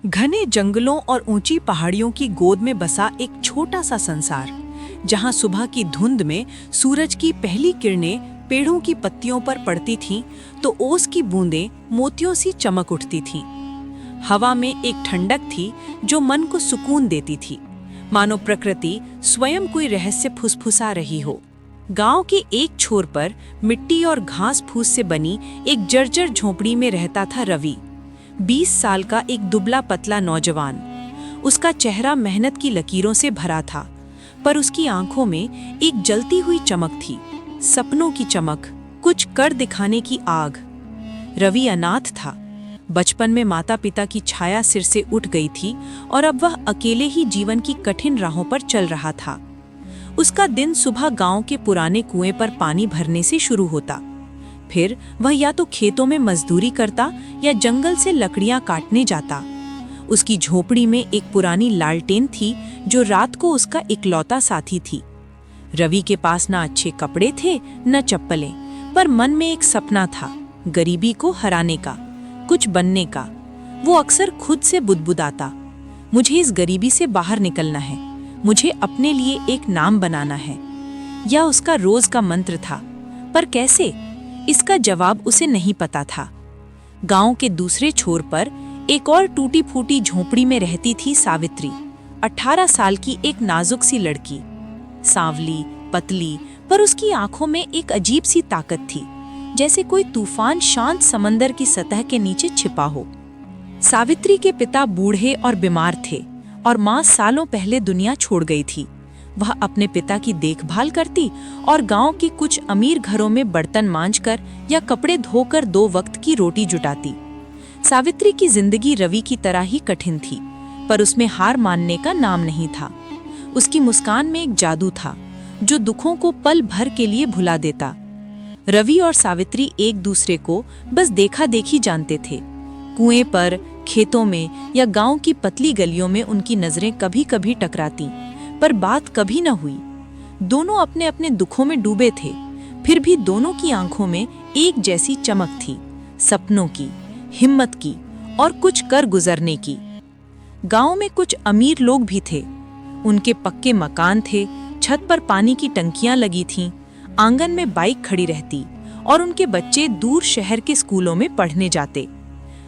घने जंगलों और ऊंची पहाड़ियों की गोद में बसा एक छोटा सा संसार, जहां सुबह की धुंध में सूरज की पहली किरणें पेड़ों की पत्तियों पर पड़ती थीं, तो ओस की बूंदें मोतियों सी चमक उठती थीं। हवा में एक ठंडक थी जो मन को सुकून देती थी, मानो प्रकृति स्वयं कोई रहस्य फुसफुसा रही हो। गांव के एक छोर पर मिट्टी और घास फूस से बनी एक जर्जर झोंपड़ी में रहता था रवि, 20 साल का एक दुबला पतला नौजवान। उसका चेहरा मेहनत की लकीरों से भरा था, पर उसकी आंखों में एक जलती हुई चमक थी, सपनों की चमक, कुछ कर दिखाने की आग। रवि अनाथ था। बचपन में माता पिता की छाया सिर से उठ गई थी और अब वह अकेले ही जीवन की कठिन राहों पर चल रहा था। उसका दिन सुबह गांव के पुराने कुएं पर पानी भरने से शुरू होता। फिर वह या तो खेतों में मजदूरी करता या जंगल से लकड़ियां काटने जाता। उसकी झोपड़ी में एक पुरानी लालटेन थी जो रात को उसका इकलौता साथी थी। रवि के पास न अच्छे कपड़े थे न चप्पलें, पर मन में एक सपना था, गरीबी को हराने का, कुछ बनने का। वो अक्सर खुद से बुदबुदाता, मुझे इस गरीबी से बाहर निकलना है, मुझे अपने लिए एक नाम बनाना है। यह उसका रोज का मंत्र था, पर कैसे, इसका जवाब उसे नहीं पता था। गांव के दूसरे छोर पर एक और टूटी फूटी झोंपड़ी में रहती थी सावित्री, 18 साल की एक नाजुक सी लड़की। सांवली, पतली, पर उसकी आंखों में एक अजीब सी ताकत थी, जैसे कोई तूफान शांत समंदर की सतह के नीचे छिपा हो। सावित्री के पिता बूढ़े और बीमार थे और माँ सालों पहले दुनिया छोड़ गई थी। वह अपने पिता की देखभाल करती और गांव के कुछ अमीर घरों में बर्तन मांजकर या कपड़े धोकर 2 वक्त की रोटी जुटाती। सावित्री की जिंदगी रवि की तरह ही कठिन थी, पर उसमें हार मानने का नाम नहीं था। उसकी मुस्कान में एक जादू था जो दुखों को पल भर के लिए भुला देता। रवि और सावित्री एक दूसरे को बस देखा देखी जानते थे। कुएं पर, खेतों में या गांव की पतली गलियों में उनकी नजरें कभी कभी टकराती, पर बात कभी न हुई। दोनों अपने अपने दुखों में डूबे थे, फिर भी दोनों की आंखों में एक जैसी चमक थी, सपनों की, हिम्मत की और कुछ कर गुजरने की। गांव में कुछ अमीर लोग भी थे। उनके पक्के मकान थे, छत पर पानी की टंकियां लगी थीं, आंगन में बाइक खड़ी रहती और उनके बच्चे दूर शहर के स्कूलों में पढ़ने जाते।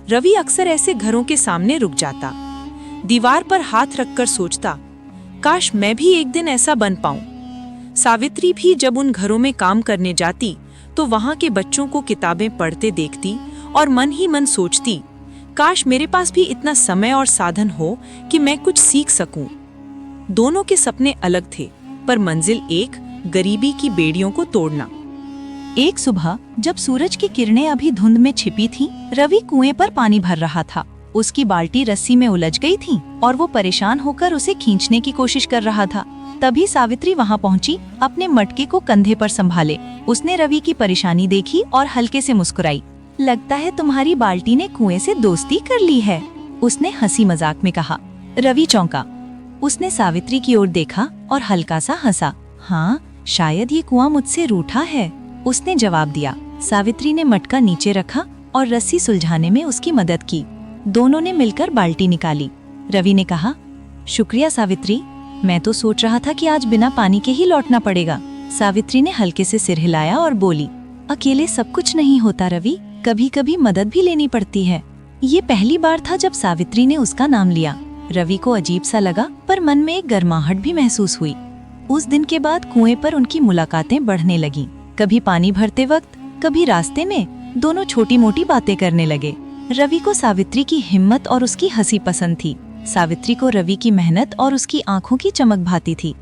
रवि अक्सर ऐसे घरों के सामने रुक जाता, दीवार पर हाथ रखकर सोचता, काश मैं भी एक दिन ऐसा बन पाऊं। सावित्री भी जब उन घरों में काम करने जाती तो वहां के बच्चों को किताबें पढ़ते देखती और मन ही मन सोचती, काश मेरे पास भी इतना समय और साधन हो कि मैं कुछ सीख सकूं। दोनों के सपने अलग थे, पर मंजिल एक, गरीबी की बेड़ियों को तोड़ना। एक सुबह जब सूरज की किरणें अभी धुंध में छिपी थीं, रवि कुएं पर पानी भर रहा था। उसकी बाल्टी रस्सी में उलझ गई थी और वो परेशान होकर उसे खींचने की कोशिश कर रहा था। तभी सावित्री वहां पहुंची, अपने मटके को कंधे पर संभाले। उसने रवि की परेशानी देखी और हल्के से मुस्कुराई। लगता है तुम्हारी बाल्टी ने कुएं से दोस्ती कर ली है, उसने हंसी मजाक में कहा। रवि चौंका। उसने सावित्री की ओर देखा और हल्का सा हंसा। हाँ, शायद ये कुआं मुझसे रूठा है, उसने जवाब दिया। सावित्री ने मटका नीचे रखा और रस्सी सुलझाने में उसकी मदद की। दोनों ने मिलकर बाल्टी निकाली। रवि ने कहा, शुक्रिया सावित्री, मैं तो सोच रहा था कि आज बिना पानी के ही लौटना पड़ेगा। सावित्री ने हल्के से सिर हिलाया और बोली, अकेले सब कुछ नहीं होता रवि, कभी कभी मदद भी लेनी पड़ती है। ये पहली बार था जब सावित्री ने उसका नाम लिया। रवि को अजीब सा लगा, पर मन में एक गर्माहट भी महसूस हुई। उस दिन के बाद कुएं पर उनकी मुलाकातें बढ़ने लगीं। कभी पानी भरते वक्त, कभी रास्ते में, दोनों छोटी मोटी बातें करने लगे। रवि को सावित्री की हिम्मत और उसकी हंसी पसंद थी। सावित्री को रवि की मेहनत और उसकी आंखों की चमक भाती थी।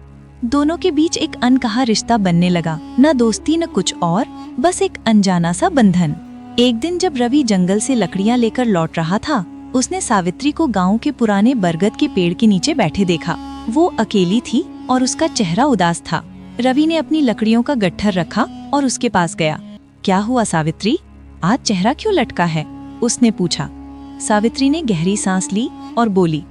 दोनों के बीच एक अनकहा रिश्ता बनने लगा, न दोस्ती न कुछ और, बस एक अनजाना सा बंधन। एक दिन जब रवि जंगल से लकड़ियां लेकर लौट रहा था, उसने सावित्री को गांव के पुराने बरगद के पेड़ के नीचे बैठे देखा। वो अकेली थी और उसका चेहरा उदास था। रवि ने अपनी लकड़ियों का गट्ठर रखा और उसके पास गया। क्या हुआ सावित्री, आज चेहरा क्यों लटका है, उसने पूछा। सावित्री ने गहरी सांस ली और बोली,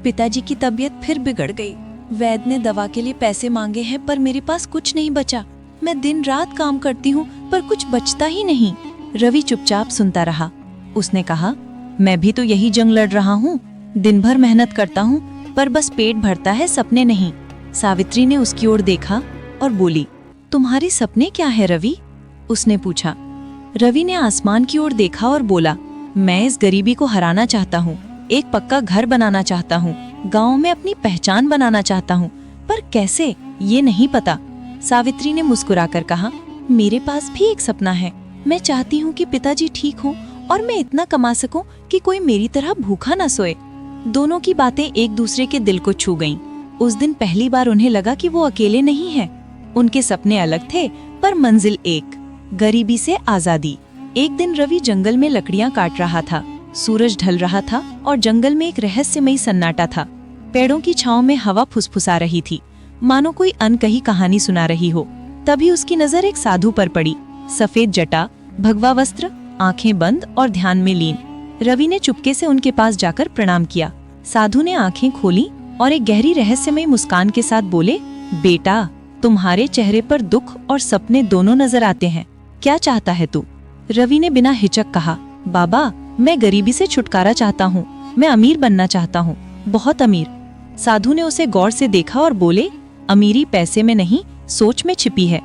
पिताजी की तबीयत फिर बिगड़ गई। वैद्य ने दवा के लिए पैसे मांगे हैं, पर मेरे पास कुछ नहीं बचा। मैं दिन रात काम करती हूँ, पर कुछ बचता ही नहीं। रवि चुपचाप सुनता रहा। उसने कहा, मैं भी तो यही जंग लड़ रहा हूँ, दिन भर मेहनत करता हूँ पर बस पेट भरता है, सपने नहीं। सावित्री ने उसकी ओर देखा और बोली, तुम्हारे सपने क्या है रवि? उसने पूछा। रवि ने आसमान की ओर देखा और बोला, मैं इस गरीबी को हराना चाहता हूँ, एक पक्का घर बनाना चाहता हूँ, गाँव में अपनी पहचान बनाना चाहता हूँ, पर कैसे ये नहीं पता। सावित्री ने मुस्कुराकर कहा, मेरे पास भी एक सपना है। मैं चाहती हूँ कि पिताजी ठीक हों और मैं इतना कमा सकूं कि कोई मेरी तरह भूखा न सोए। दोनों की बातें एक दूसरे के दिल को छू गईं। उस दिन पहली बार उन्हें लगा कि वो अकेले नहीं हैं। उनके सपने अलग थे पर मंजिल एक, गरीबी से आजादी। एक दिन रवि जंगल में लकड़ियां काट रहा था। सूरज ढल रहा था और जंगल में एक रहस्यमयी सन्नाटा था। पेड़ों की छांव में हवा फुसफुसा रही थी, मानो कोई अनकही कहानी सुना रही हो। तभी उसकी नजर एक साधु पर पड़ी। सफेद जटा, भगवा वस्त्र, आंखें बंद और ध्यान में लीन। रवि ने चुपके से उनके पास जाकर प्रणाम किया। साधु ने आंखें खोली और एक गहरी रहस्यमयी मुस्कान के साथ बोले, बेटा, तुम्हारे चेहरे पर दुख और सपने दोनों नजर आते हैं। क्या चाहता है तू? रवि ने बिना हिचक कहा, बाबा, मैं गरीबी से छुटकारा चाहता हूँ। मैं अमीर बनना चाहता हूँ, बहुत अमीर। साधु ने उसे गौर से देखा और बोले, अमीरी पैसे में नहीं, सोच में छिपी है।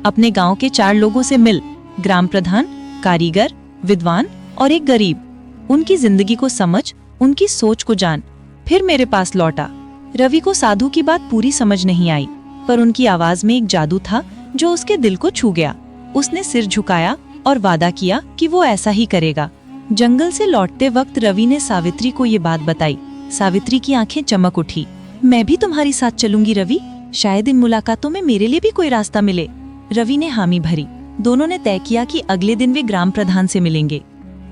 अपने गांव के 4 लोगों से मिल, ग्राम प्रधान, कारीगर, विद्वान और एक गरीब। उनकी जिंदगी को समझ, उनकी सोच को जान, फिर मेरे पास लौटा। रवि को साधु की बात पूरी समझ नहीं आई, पर उनकी आवाज में एक जादू था जो उसके दिल को छू गया। उसने सिर झुकाया और वादा किया कि वो ऐसा ही करेगा। जंगल से लौटते वक्त रवि ने सावित्री को ये बात बताई। सावित्री की आंखें चमक उठी। मैं भी तुम्हारी साथ चलूंगी रवि, शायद इन मुलाकातों में मेरे लिए भी कोई रास्ता मिले। रवि ने हामी भरी। दोनों ने तय किया कि अगले दिन वे ग्राम प्रधान से मिलेंगे।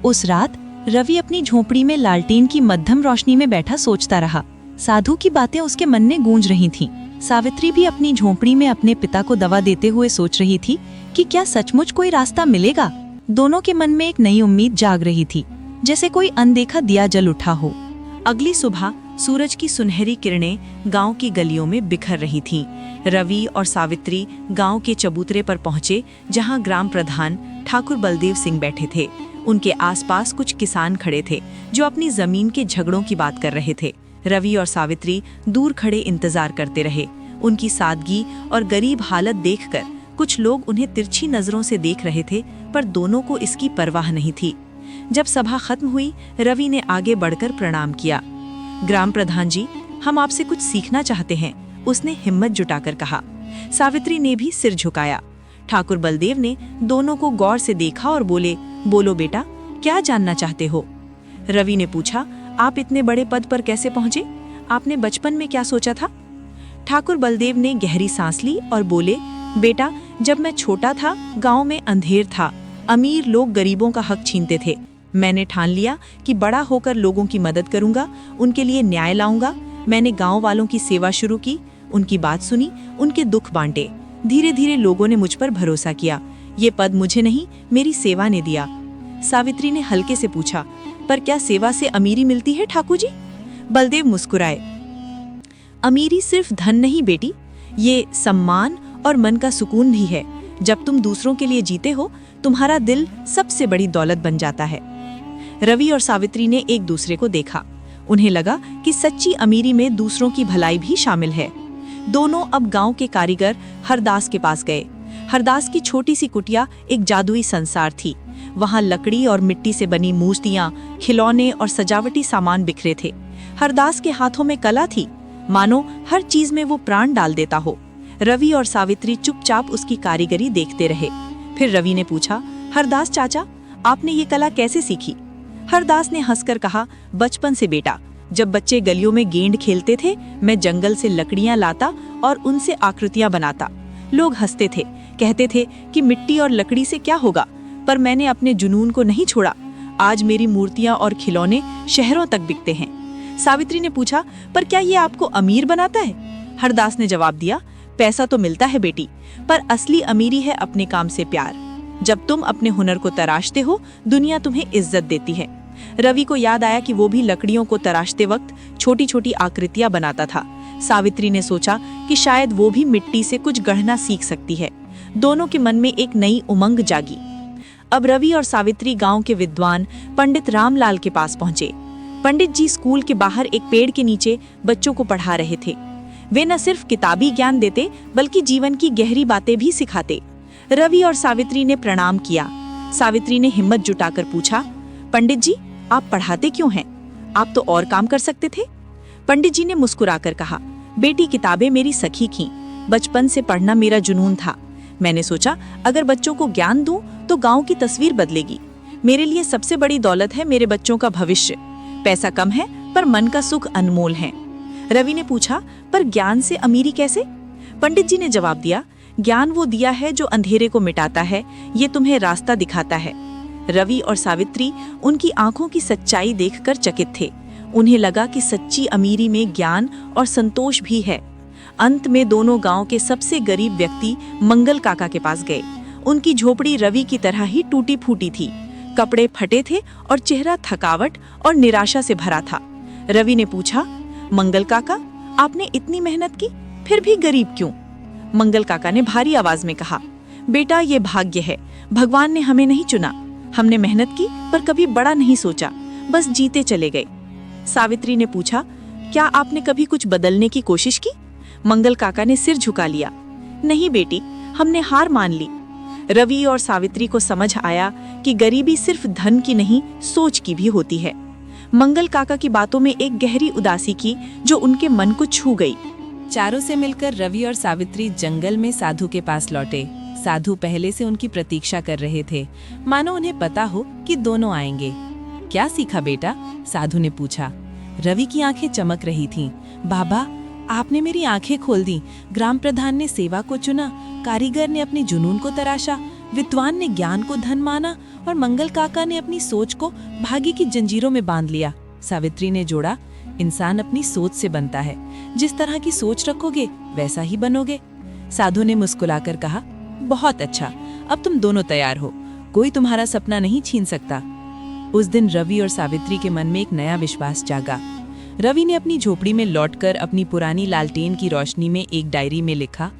उस रात रवि अपनी झोपड़ी में लालटेन की मध्यम रोशनी में बैठा सोचता रहा। साधु की बातें उसके मन में गूंज रही थीं। सावित्री भी अपनी झोपड़ी में अपने पिता को दवा देते हुए सोच रही थी कि क्या सचमुच कोई रास्ता मिलेगा। दोनों के मन में एक नई उम्मीद जाग रही थी, जैसे कोई अनदेखा दिया जल उठा हो। अगली सुबह सूरज की सुनहरी किरणें गांव की गलियों में बिखर रही थीं। रवि और सावित्री गांव के चबूतरे पर पहुंचे, जहां ग्राम प्रधान ठाकुर बलदेव सिंह बैठे थे। उनके आसपास कुछ किसान खड़े थे जो अपनी जमीन के झगड़ों की बात कर रहे थे। रवि और सावित्री दूर खड़े इंतजार करते रहे। उनकी सादगी और गरीब हालत देखकर कुछ लोग उन्हें तिरछी नजरों से देख रहे थे, पर दोनों को इसकी परवाह नहीं थी। जब सभा खत्म हुई, रवि ने आगे बढ़कर प्रणाम किया। ग्राम प्रधान जी, हम आपसे कुछ सीखना चाहते हैं, उसने हिम्मत जुटाकर कहा। सावित्री ने भी सिर झुकाया। ठाकुर बलदेव ने दोनों को गौर से देखा और बोले, बोलो बेटा, क्या जानना चाहते हो? रवि ने पूछा, आप इतने बड़े पद पर कैसे पहुंचे? आपने बचपन में क्या सोचा था? ठाकुर बलदेव ने गहरी सांस ली और बोले, बेटा, जब मैं छोटा था, गांव में अंधेर था। अमीर लोग गरीबों का हक छीनते थे। मैंने ठान लिया कि बड़ा होकर लोगों की मदद करूंगा, उनके लिए न्याय लाऊंगा। मैंने गांव वालों की सेवा शुरू की, उनकी बात सुनी, उनके दुख बांटे। धीरे धीरे लोगों ने मुझ पर भरोसा किया। ये पद मुझे नहीं, मेरी सेवा ने दिया। सावित्री ने हल्के से पूछा, पर क्या सेवा से अमीरी मिलती है ठाकुर जी? बलदेव मुस्कुराए। अमीरी सिर्फ धन नहीं बेटी, ये सम्मान और मन का सुकून भी है। जब तुम दूसरों के लिए जीते हो, तुम्हारा दिल सबसे बड़ी दौलत बन जाता है। रवि और सावित्री ने एक दूसरे को देखा। उन्हें लगा कि सच्ची अमीरी में दूसरों की भलाई भी शामिल है। दोनों अब गांव के कारीगर हरदास के पास गए। हरदास की छोटी सी कुटिया एक जादुई संसार थी। वहां लकड़ी और मिट्टी से बनी मूर्तियां, खिलौने और सजावटी सामान बिखरे थे। हरदास के हाथों में कला थी, मानो हर चीज में वो प्राण डाल देता हो। रवि और सावित्री चुपचाप उसकी कारीगरी देखते रहे। फिर रवि ने पूछा, हरदास चाचा, आपने ये कला कैसे सीखी? हरदास ने हंसकर कहा, बचपन से बेटा। जब बच्चे गलियों में गेंद खेलते थे, मैं जंगल से लकड़ियां लाता और उनसे आकृतियां बनाता। लोग हंसते थे, कहते थे कि मिट्टी और लकड़ी से क्या होगा, पर मैंने अपने जुनून को नहीं छोड़ा। आज मेरी मूर्तियां और खिलौने शहरों तक बिकते हैं। सावित्री ने पूछा, पर क्या ये आपको अमीर बनाता है? हरदास ने जवाब दिया, पैसा तो मिलता है बेटी, पर असली अमीरी है अपने काम से प्यार। जब तुम अपने हुनर को तराशते हो, दुनिया तुम्हें इज्जत देती है। रवि को याद आया कि वो भी लकड़ियों को तराशते वक्त छोटी छोटी आकृतियां बनाता था। सावित्री ने सोचा कि शायद वो भी मिट्टी से कुछ गढ़ना सीख सकती है। दोनों के मन में एक नई उमंग जागी। अब रवि और सावित्री गांव के विद्वान पंडित रामलाल के पास पहुंचे। पंडित जी स्कूल के बाहर एक पेड़ के नीचे बच्चों को पढ़ा रहे थे। वे न सिर्फ किताबी ज्ञान देते बल्कि जीवन की गहरी बातें भी सिखाते। रवि और सावित्री ने प्रणाम किया। सावित्री ने हिम्मत जुटाकर पूछा, पंडित जी आप पढ़ाते क्यों हैं? आप तो और काम कर सकते थे। पंडित जी ने मुस्कुराकर कहा, बेटी किताबें मेरी सखी थीं। बचपन से पढ़ना मेरा जुनून था। मैंने सोचा अगर बच्चों को ज्ञान दूं तो गांव की तस्वीर बदलेगी। मेरे लिए सबसे बड़ी दौलत है मेरे बच्चों का भविष्य। पैसा कम है पर मन का सुख अनमोल है। रवि ने पूछा, पर ज्ञान से अमीरी कैसे? पंडित जी ने जवाब दिया, ज्ञान वो दिया है जो अंधेरे को मिटाता है, ये तुम्हें रास्ता दिखाता है। रवि और सावित्री उनकी आंखों की सच्चाई देखकर चकित थे। उन्हें लगा कि सच्ची अमीरी में ज्ञान और संतोष भी है। अंत में दोनों गांव के सबसे गरीब व्यक्ति मंगल काका के पास गए। उनकी झोपड़ी रवि की तरह ही टूटी फूटी थी। कपड़े फटे थे और चेहरा थकावट और निराशा से भरा था। रवि ने पूछा, मंगल काका आपने इतनी मेहनत की फिर भी गरीब क्यों? मंगल काका ने भारी आवाज में कहा, बेटा ये भाग्य है। भगवान ने हमें नहीं चुना। हमने मेहनत की पर कभी बड़ा नहीं सोचा, बस जीते चले गए। सावित्री ने पूछा, क्या आपने कभी कुछ बदलने की कोशिश की? मंगल काका ने सिर झुका लिया, नहीं बेटी, हमने हार मान ली। रवि और सावित्री को समझ आया कि गरीबी सिर्फ धन की नहीं, सोच की भी होती है। मंगल काका की बातों में एक गहरी उदासी की जो उनके मन को छू गई। चारों से मिलकर रवि और सावित्री जंगल में साधु के पास लौटे। साधु पहले से उनकी प्रतीक्षा कर रहे थे, मानो उन्हें पता हो कि दोनों आएंगे। क्या सीखा बेटा? साधु ने पूछा। रवि की आंखें चमक रही थीं। बाबा, आपने मेरी आंखें खोल दी। ग्राम प्रधान ने सेवा को चुना, कारीगर ने अपने जुनून को तराशा, विद्वान ने ज्ञान को धन माना और मंगल काका ने अपनी सोच को भाग्य की जंजीरों में बांध लिया। सावित्री ने जोड़ा, इंसान अपनी सोच से बनता है। जिस तरह की सोच रखोगे वैसा ही बनोगे। साधु ने मुस्कुराकर कहा, बहुत अच्छा, अब तुम दोनों तैयार हो। कोई तुम्हारा सपना नहीं छीन सकता। उस दिन रवि और सावित्री के मन में एक नया विश्वास जागा। रवि ने अपनी झोपड़ी में लौटकर अपनी पुरानी लालटेन की रोशनी में एक डायरी में लिखा,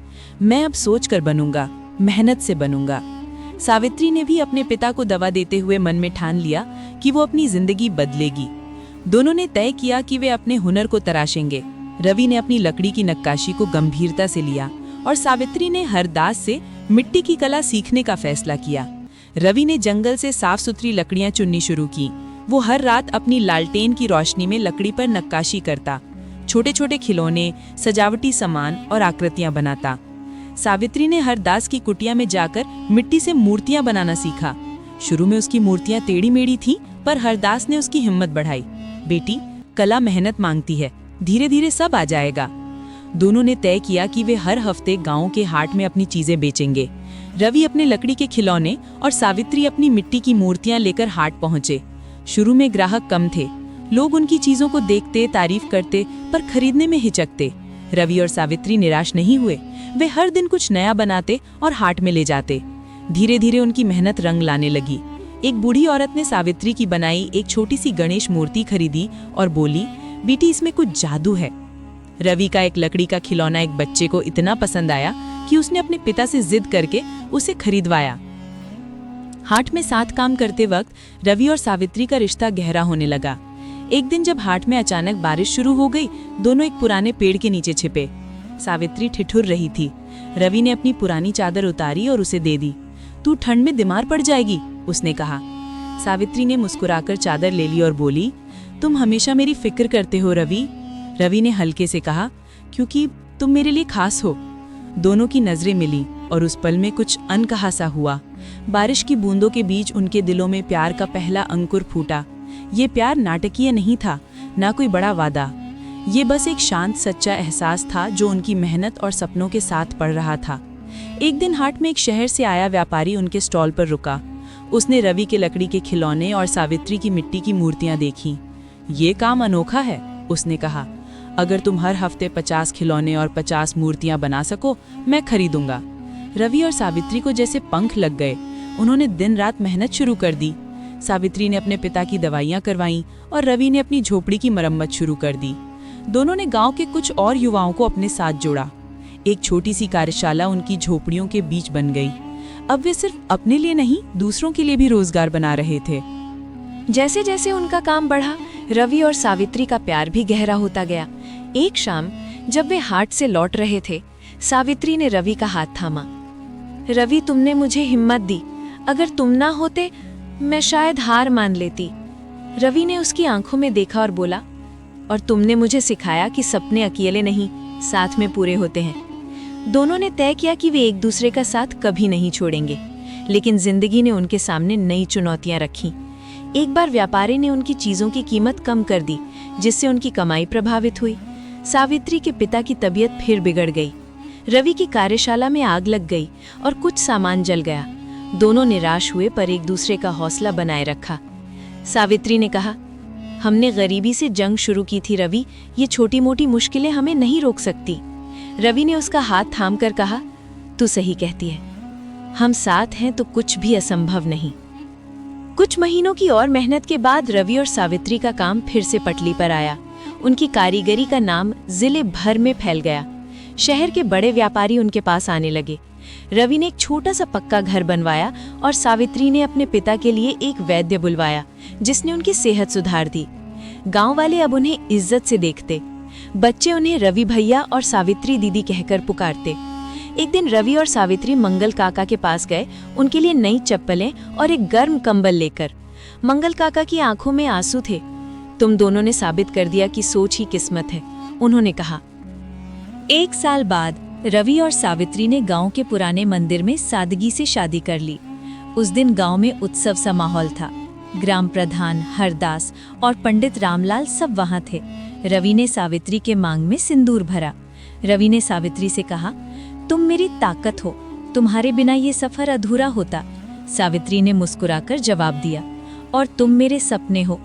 मैं अब सोच कर बनूंगा, मेहनत से बनूंगा। सावित्री ने भी अपने पिता को दवा देते हुए मन में ठान लिया कि वो अपनी जिंदगी बदलेगी। दोनों ने तय किया कि वे अपने हुनर को तराशेंगे। रवि ने अपनी लकड़ी की नक्काशी को गंभीरता से लिया और सावित्री ने हरदास से मिट्टी की कला सीखने का फैसला किया। रवि ने जंगल से साफ सुथरी लकड़ियां चुननी शुरू की। वो हर रात अपनी लालटेन की रोशनी में लकड़ी पर नक्काशी करता, छोटे छोटे खिलौने, सजावटी सामान और आकृतियां बनाता। सावित्री ने हरदास की कुटिया में जाकर मिट्टी से मूर्तियां बनाना सीखा। शुरू में उसकी मूर्तियां टेढ़ी मेढ़ी थीं, पर हरदास ने उसकी हिम्मत बढ़ाई। बेटी, कला मेहनत मांगती है, धीरे धीरे सब आ जाएगा। दोनों ने तय किया कि वे हर हफ्ते गांव के हाट में अपनी चीजें बेचेंगे। रवि अपने लकड़ी के खिलौने और सावित्री अपनी मिट्टी की मूर्तियां लेकर हाट पहुंचे। शुरू में ग्राहक कम थे। लोग उनकी चीजों को देखते, तारीफ करते, पर खरीदने में हिचकते। रवि और सावित्री निराश नहीं हुए। वे हर दिन कुछ नया बनाते और हाट में ले जाते। धीरे धीरे उनकी मेहनत रंग लाने लगी। एक बूढ़ी औरत ने सावित्री की बनाई एक छोटी सी गणेश मूर्ति खरीदी और बोली, बेटी इसमें कुछ जादू है। रवि का एक लकड़ी का खिलौना एक बच्चे को इतना पसंद आया कि उसने अपने पिता से जिद करके उसे खरीदवाया। हाट में साथ काम करते वक्त रवि और सावित्री का रिश्ता गहरा होने लगा। एक दिन जब हाट में अचानक बारिश शुरू हो गई, दोनों एक पुराने पेड़ के नीचे छिपे। सावित्री ठिठुर रही थी। रवि ने अपनी पुरानी चादर उतारी और उसे दे दी। तू ठंड में बीमार पड़ जाएगी, उसने कहा। सावित्री ने मुस्कुराकर चादर ले ली और बोली, तुम हमेशा मेरी फिक्र करते हो रवि। रवि ने हल्के से कहा, क्योंकि तुम मेरे लिए खास हो। दोनों की नजरें मिली और उस पल में कुछ अनकहा सा हुआ। बारिश की बूंदों के बीच उनके दिलों में प्यार का पहला अंकुर फूटा। ये प्यार नाटकीय नहीं था, ना कोई बड़ा वादा। ये बस एक शांत सच्चा एहसास था जो उनकी मेहनत और सपनों के साथ पड़ रहा था। एक दिन हाट में एक शहर से आया व्यापारी उनके स्टॉल पर रुका। उसने रवि के लकड़ी के खिलौने और सावित्री की मिट्टी की मूर्तियां देखी। ये काम अनोखा है, उसने कहा। अगर तुम हर हफ्ते 50 खिलौने और 50 मूर्तियां बना सको, मैं खरीदूंगा। रवि और सावित्री को जैसे पंख लग गए। उन्होंने दिन रात मेहनत शुरू कर दी। सावित्री ने अपने पिता की दवाइयां करवाईं और रवि ने अपनी झोपड़ी की मरम्मत शुरू कर दी। दोनों ने गांव के कुछ और युवाओं को अपने साथ जोड़ा। एक छोटी सी कार्यशाला उनकी झोपड़ियों के बीच बन गई। अब वे सिर्फ अपने लिए नहीं, दूसरों के लिए भी रोजगार बना रहे थे। जैसे जैसे उनका काम बढ़ा, रवि और सावित्री का प्यार भी गहरा होता गया। एक शाम जब वे हाट से लौट रहे थे, सावित्री ने रवि का हाथ थामा। रवि, तुमने मुझे हिम्मत दी। अगर तुम ना होते मैं शायद हार मान लेती। रवि ने उसकी आंखों में देखा और बोला, और तुमने मुझे सिखाया कि सपने अकेले नहीं, साथ में पूरे होते हैं। दोनों ने तय किया कि वे एक दूसरे का साथ कभी नहीं छोड़ेंगे, लेकिन जिंदगी ने उनके सामने नई चुनौतियां रखीं। एक बार व्यापारी ने उनकी चीजों की कीमत कम कर दी, जिससे उनकी कमाई प्रभावित हुई। सावित्री के पिता की तबीयत फिर बिगड़ गई। रवि की कार्यशाला में आग लग गई और कुछ सामान जल गया। दोनों निराश हुए पर एक दूसरे का हौसला बनाए रखा। सावित्री ने कहा, हमने गरीबी से जंग शुरू की थी रवि, ये छोटी मोटी मुश्किलें हमें नहीं रोक सकती। रवि ने उसका हाथ थामकर कहा, तू सही कहती है, हम साथ हैं तो कुछ भी असंभव नहीं। कुछ महीनों की और मेहनत के बाद रवि और सावित्री का काम फिर से पटरी पर आया। उनकी कारीगरी का नाम जिले भर में फैल गया। शहर के बड़े व्यापारी उनके पास आने लगे। रवि ने एक छोटा सा पक्का घर बनवाया और सावित्री ने अपने पिता के लिए एक वैद्य बुलवाया, जिसने उनकी सेहत सुधार दी। गांव वाले अब उन्हें इज्जत से देखते। बच्चे उन्हें रवि भैया और सावित्री दीदी कहकर पुकारते। एक दिन रवि और सावित्री मंगल काका के पास गए, उनके लिए नई चप्पलें और एक गर्म कंबल लेकर। मंगल काका की आंखों में आंसू थे। तुम दोनों ने साबित कर दिया कि सोच ही किस्मत है, उन्होंने कहा। 1 साल बाद रवि और सावित्री ने गांव के पुराने मंदिर में सादगी से शादी कर ली। उस दिन गांव में उत्सव सा माहौल था। ग्राम प्रधान हरदास और पंडित रामलाल सब वहां थे। रवि ने सावित्री के मांग में सिंदूर भरा। रवि ने सावित्री से कहा, तुम मेरी ताकत हो, तुम्हारे बिना ये सफर अधूरा होता। सावित्री ने मुस्कुराकर जवाब दिया, और तुम मेरे सपने हो।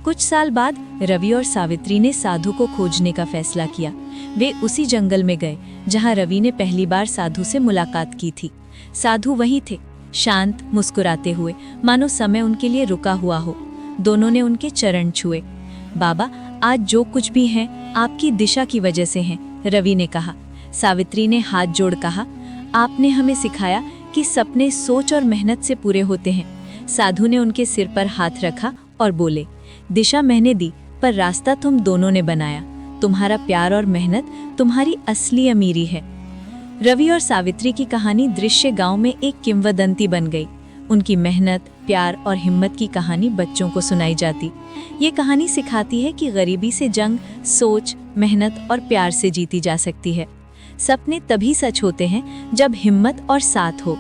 कुछ साल बाद रवि और सावित्री ने साधु को खोजने का फैसला किया। वे उसी जंगल में गए जहां रवि ने पहली बार साधु से मुलाकात की थी। साधु वहीं थे, शांत, मुस्कुराते हुए, मानो समय उनके लिए रुका हुआ हो। दोनों ने उनके चरण छुए। बाबा, आज जो कुछ भी है आपकी दिशा की वजह से है, रवि ने कहा। सावित्री ने हाथ जोड़ कहा, आपने हमें सिखाया कि सपने सोच और मेहनत से पूरे होते हैं। साधु ने उनके सिर पर हाथ रखा और बोले, दिशा मैंने दी पर रास्ता तुम दोनों ने बनाया। तुम्हारा प्यार और मेहनत तुम्हारी असली अमीरी है। रवि और सावित्री की कहानी दृश्य गांव में एक किंवदंती बन गई। उनकी मेहनत, प्यार और हिम्मत की कहानी बच्चों को सुनाई जाती। ये कहानी सिखाती है कि गरीबी से जंग सोच, मेहनत और प्यार से जीती जा सकती है। सपने तभी सच होते हैं जब हिम्मत और साथ हो।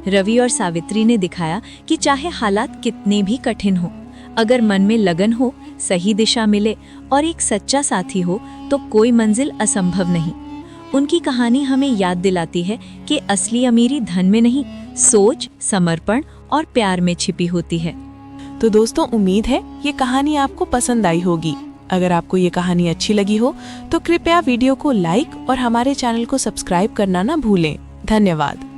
रवि और सावित्री ने दिखाया कि चाहे हालात कितने भी कठिन हो, अगर मन में लगन हो, सही दिशा मिले और एक सच्चा साथी हो तो कोई मंजिल असंभव नहीं। उनकी कहानी हमें याद दिलाती है कि असली अमीरी धन में नहीं, सोच, समर्पण और प्यार में छिपी होती है। तो दोस्तों, उम्मीद है ये कहानी आपको पसंद आई होगी। अगर आपको ये कहानी अच्छी लगी हो तो कृपया वीडियो को लाइक और हमारे चैनल को सब्सक्राइब करना ना भूलें। धन्यवाद।